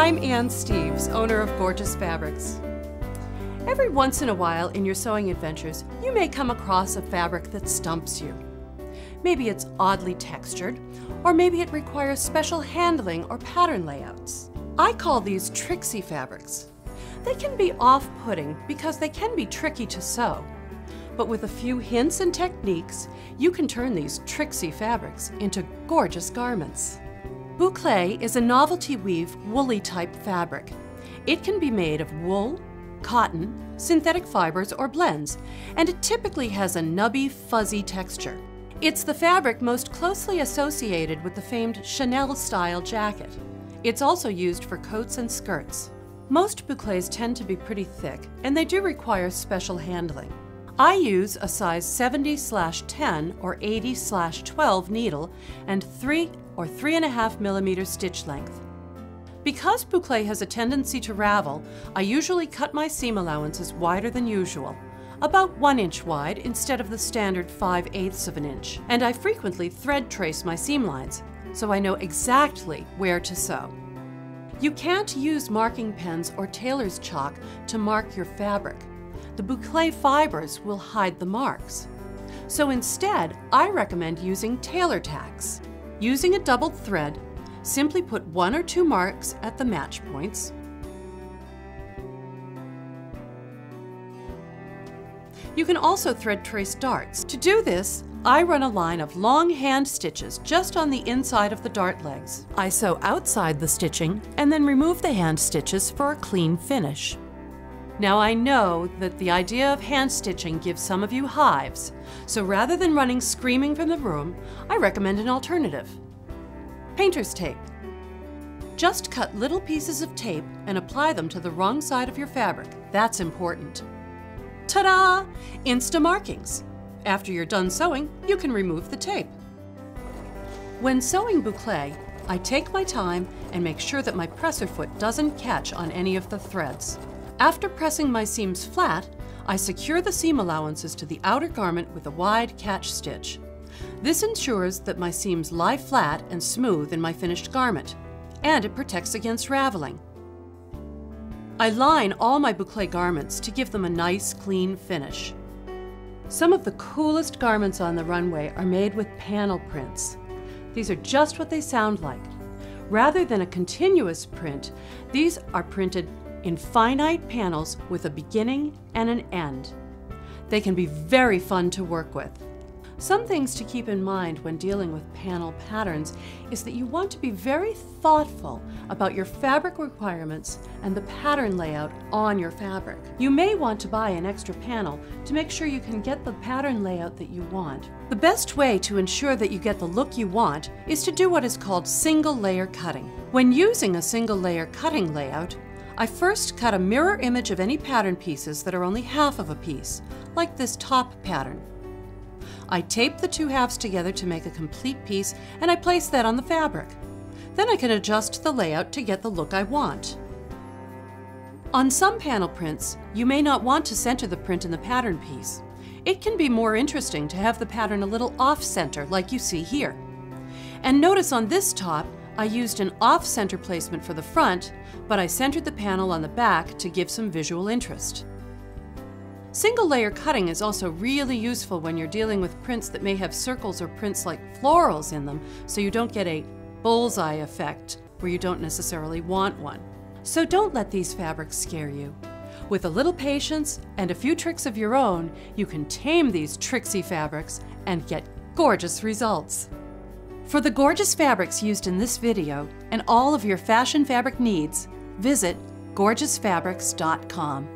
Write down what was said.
I'm Ann Steeves, owner of Gorgeous Fabrics. Every once in a while in your sewing adventures, you may come across a fabric that stumps you. Maybe it's oddly textured, or maybe it requires special handling or pattern layouts. I call these Tricksy fabrics. They can be off-putting because they can be tricky to sew. But with a few hints and techniques, you can turn these Tricksy fabrics into gorgeous garments. Boucles is a novelty weave woolly type fabric. It can be made of wool, cotton, synthetic fibers, or blends, and it typically has a nubby, fuzzy texture. It's the fabric most closely associated with the famed Chanel-style jacket. It's also used for coats and skirts. Most boucles tend to be pretty thick, and they do require special handling. I use a size 70/10 or 80/12 needle and 3 or 3.5 millimeter stitch length. Because boucle has a tendency to ravel, I usually cut my seam allowances wider than usual, about 1 inch wide instead of the standard 5/8 of an inch, and I frequently thread trace my seam lines, so I know exactly where to sew. You can't use marking pens or tailor's chalk to mark your fabric. The boucle fibers will hide the marks. So instead, I recommend using tailor tacks. Using a doubled thread, simply put 1 or 2 marks at the match points. You can also thread trace darts. To do this, I run a line of long hand stitches just on the inside of the dart legs. I sew outside the stitching and then remove the hand stitches for a clean finish. Now I know that the idea of hand stitching gives some of you hives, so rather than running screaming from the room, I recommend an alternative. Painter's tape. Just cut little pieces of tape and apply them to the wrong side of your fabric. That's important. Ta-da! Insta markings. After you're done sewing, you can remove the tape. When sewing boucle, I take my time and make sure that my presser foot doesn't catch on any of the threads. After pressing my seams flat, I secure the seam allowances to the outer garment with a wide catch stitch. This ensures that my seams lie flat and smooth in my finished garment, and it protects against raveling. I line all my boucle garments to give them a nice, clean finish. Some of the coolest garments on the runway are made with panel prints. These are just what they sound like. Rather than a continuous print, these are printed in finite panels with a beginning and an end. They can be very fun to work with. Some things to keep in mind when dealing with panel patterns is that you want to be very thoughtful about your fabric requirements and the pattern layout on your fabric. You may want to buy an extra panel to make sure you can get the pattern layout that you want. The best way to ensure that you get the look you want is to do what is called single layer cutting. When using a single layer cutting layout, I first cut a mirror image of any pattern pieces that are only half of a piece, like this top pattern. I tape the 2 halves together to make a complete piece, and I place that on the fabric. Then I can adjust the layout to get the look I want. On some panel prints, you may not want to center the print in the pattern piece. It can be more interesting to have the pattern a little off-center, like you see here. And notice on this top, I used an off-center placement for the front, but I centered the panel on the back to give some visual interest. Single layer cutting is also really useful when you're dealing with prints that may have circles or prints like florals in them, so you don't get a bullseye effect where you don't necessarily want one. So don't let these fabrics scare you. With a little patience and a few tricks of your own, you can tame these tricksy fabrics and get gorgeous results. For the gorgeous fabrics used in this video and all of your fashion fabric needs, visit gorgeousfabrics.com.